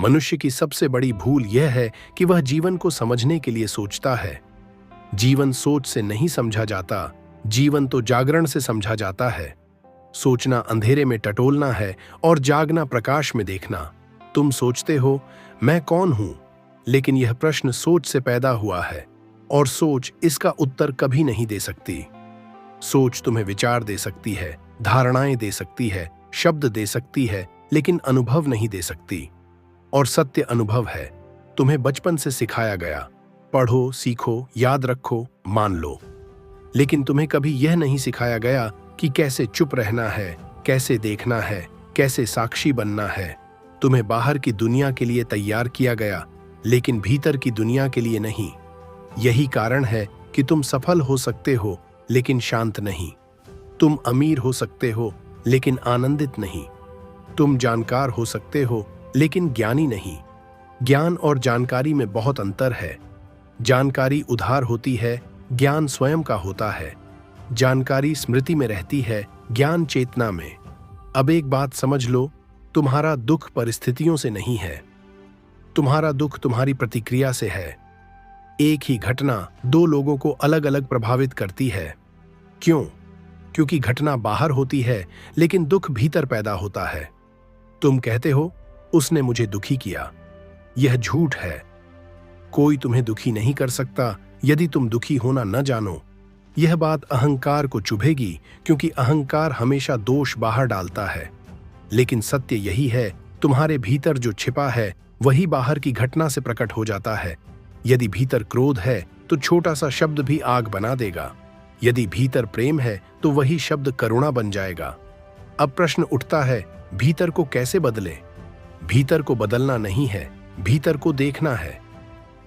मनुष्य की सबसे बड़ी भूल यह है कि वह जीवन को समझने के लिए सोचता है। जीवन सोच से नहीं समझा जाता, जीवन तो जागरण से समझा जाता है। सोचना अंधेरे में टटोलना है और जागना प्रकाश में देखना। तुम सोचते हो मैं कौन हूं, लेकिन यह प्रश्न सोच से पैदा हुआ है और सोच इसका उत्तर कभी नहीं दे सकती। सोच तुम्हें विचार दे सकती है, धारणाएं दे सकती है, शब्द दे सकती है, लेकिन अनुभव नहीं दे सकती। और सत्य अनुभव है। तुम्हें बचपन से सिखाया गया, पढ़ो, सीखो, याद रखो, मान लो। लेकिन तुम्हें कभी यह नहीं सिखाया गया कि कैसे चुप रहना है, कैसे देखना है, कैसे साक्षी बनना है। तुम्हें बाहर की दुनिया के लिए तैयार किया गया, लेकिन भीतर की दुनिया के लिए नहीं। यही कारण है कि तुम सफल हो सकते हो लेकिन शांत नहीं। तुम अमीर हो सकते हो लेकिन आनंदित नहीं। तुम जानकार हो सकते हो लेकिन ज्ञानी नहीं। ज्ञान और जानकारी में बहुत अंतर है। जानकारी उधार होती है, ज्ञान स्वयं का होता है। जानकारी स्मृति में रहती है, ज्ञान चेतना में। अब एक बात समझ लो, तुम्हारा दुख परिस्थितियों से नहीं है। तुम्हारा दुख तुम्हारी प्रतिक्रिया से है। एक ही घटना दो लोगों को अलग अलग प्रभावित करती है। क्यों? क्योंकि घटना बाहर होती है लेकिन दुख भीतर पैदा होता है। तुम कहते हो उसने मुझे दुखी किया। यह झूठ है। कोई तुम्हें दुखी नहीं कर सकता यदि तुम दुखी होना न जानो। यह बात अहंकार को चुभेगी क्योंकि अहंकार हमेशा दोष बाहर डालता है। लेकिन सत्य यही है, तुम्हारे भीतर जो छिपा है वही बाहर की घटना से प्रकट हो जाता है। यदि भीतर क्रोध है तो छोटा सा शब्द भी आग बना देगा। यदि भीतर प्रेम है तो वही शब्द करुणा बन जाएगा। अब प्रश्न उठता है, भीतर को कैसे बदले? भीतर को बदलना नहीं है, भीतर को देखना है।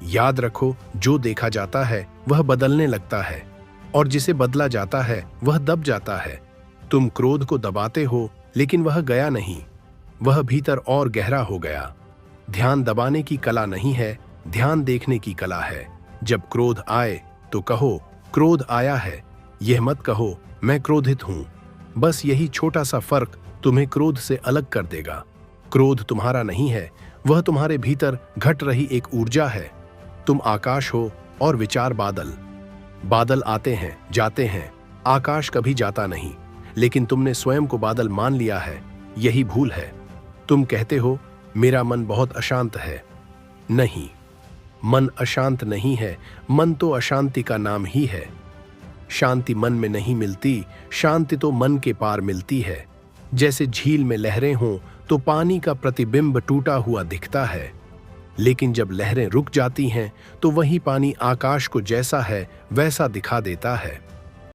याद रखो, जो देखा जाता है वह बदलने लगता है और जिसे बदला जाता है वह दब जाता है। तुम क्रोध को दबाते हो लेकिन वह गया नहीं, वह भीतर और गहरा हो गया। ध्यान दबाने की कला नहीं है, ध्यान देखने की कला है। जब क्रोध आए तो कहो क्रोध आया है, यह मत कहो मैं क्रोधित हूं। बस यही छोटा सा फर्क तुम्हें क्रोध से अलग कर देगा। क्रोध तुम्हारा नहीं है, वह तुम्हारे भीतर घट रही एक ऊर्जा है। तुम आकाश हो और विचार बादल। बादल आते हैं, जाते हैं, आकाश कभी जाता नहीं। लेकिन तुमने स्वयं को बादल मान लिया है, यही भूल है। तुम कहते हो मेरा मन बहुत अशांत है। नहीं, मन अशांत नहीं है, मन तो अशांति का नाम ही है। शांति मन में नहीं मिलती, शांति तो मन के पार मिलती है। जैसे झील में लहरें हों तो पानी का प्रतिबिंब टूटा हुआ दिखता है, लेकिन जब लहरें रुक जाती हैं तो वही पानी आकाश को जैसा है वैसा दिखा देता है।